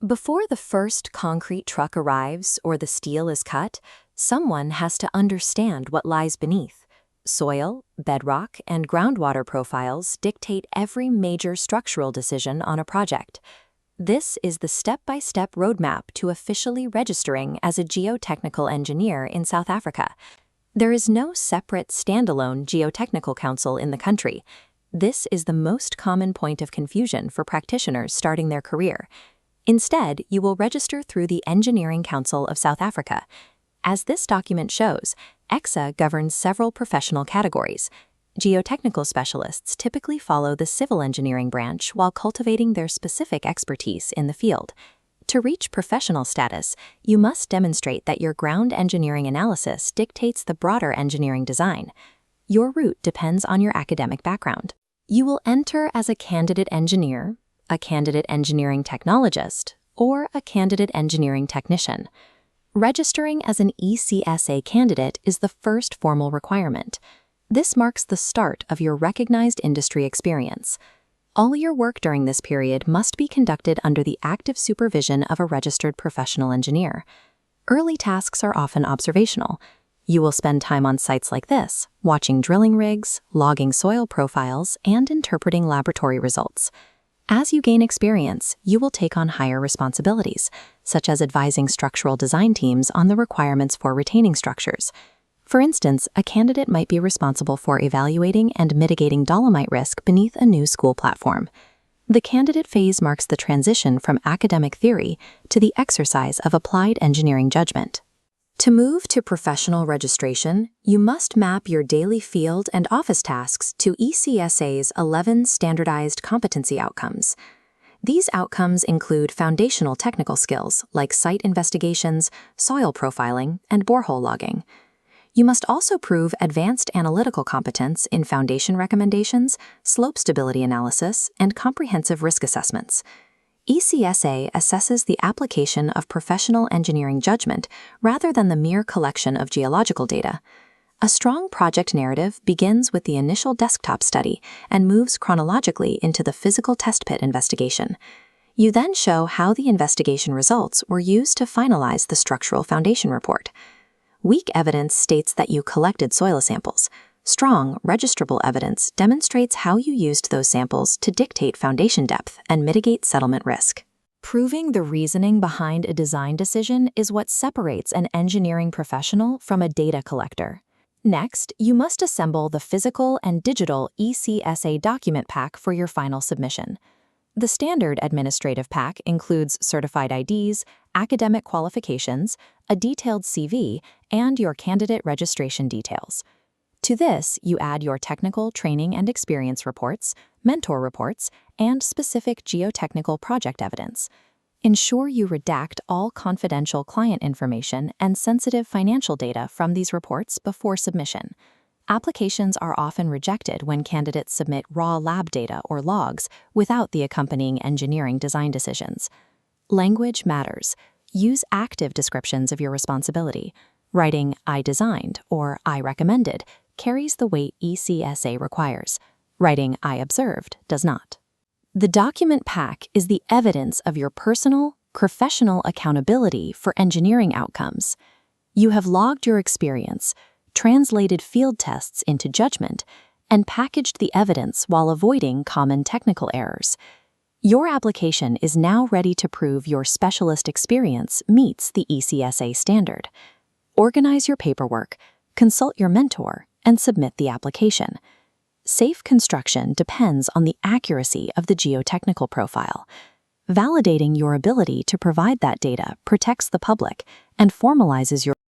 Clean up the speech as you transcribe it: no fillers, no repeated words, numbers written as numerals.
Before the first concrete truck arrives or the steel is cut, someone has to understand what lies beneath. Soil, bedrock, and groundwater profiles dictate every major structural decision on a project. This is the step-by-step roadmap to officially registering as a geotechnical engineer in South Africa. There is no separate standalone geotechnical council in the country. This is the most common point of confusion for practitioners starting their career. Instead, you will register through the Engineering Council of South Africa. As this document shows, ECSA governs several professional categories. Geotechnical specialists typically follow the civil engineering branch while cultivating their specific expertise in the field. To reach professional status, you must demonstrate that your ground engineering analysis dictates the broader engineering design. Your route depends on your academic background. You will enter as a candidate engineer, a candidate engineering technologist, or a candidate engineering technician. Registering as an ECSA candidate is the first formal requirement. This marks the start of your recognized industry experience. All your work during this period must be conducted under the active supervision of a registered professional engineer. Early tasks are often observational. You will spend time on sites like this, watching drilling rigs, logging soil profiles, and interpreting laboratory results. As you gain experience, you will take on higher responsibilities, such as advising structural design teams on the requirements for retaining structures. For instance, a candidate might be responsible for evaluating and mitigating dolomite risk beneath a new school platform. The candidate phase marks the transition from academic theory to the exercise of applied engineering judgment. To move to professional registration, you must map your daily field and office tasks to ECSA's 11 standardized competency outcomes. These outcomes include foundational technical skills like site investigations, soil profiling, and borehole logging. You must also prove advanced analytical competence in foundation recommendations, slope stability analysis, and comprehensive risk assessments. ECSA assesses the application of professional engineering judgment rather than the mere collection of geological data. A strong project narrative begins with the initial desktop study and moves chronologically into the physical test pit investigation. You then show how the investigation results were used to finalize the structural foundation report. Weak evidence states that you collected soil samples. Strong, registrable evidence demonstrates how you used those samples to dictate foundation depth and mitigate settlement risk. Proving the reasoning behind a design decision is what separates an engineering professional from a data collector. Next, you must assemble the physical and digital ECSA document pack for your final submission. The standard administrative pack includes certified IDs, academic qualifications, a detailed CV, and your candidate registration details. To this, you add your technical training and experience reports, mentor reports, and specific geotechnical project evidence. Ensure you redact all confidential client information and sensitive financial data from these reports before submission. Applications are often rejected when candidates submit raw lab data or logs without the accompanying engineering design decisions. Language matters. Use active descriptions of your responsibility. Writing "I designed" or "I recommended" carries the weight ECSA requires. Writing "I observed" does not. The document pack is the evidence of your personal, professional accountability for engineering outcomes. You have logged your experience, translated field tests into judgment, and packaged the evidence while avoiding common technical errors. Your application is now ready to prove your specialist experience meets the ECSA standard. Organize your paperwork, consult your mentor, and submit the application. Safe construction depends on the accuracy of the geotechnical profile. Validating your ability to provide that data protects the public and formalizes your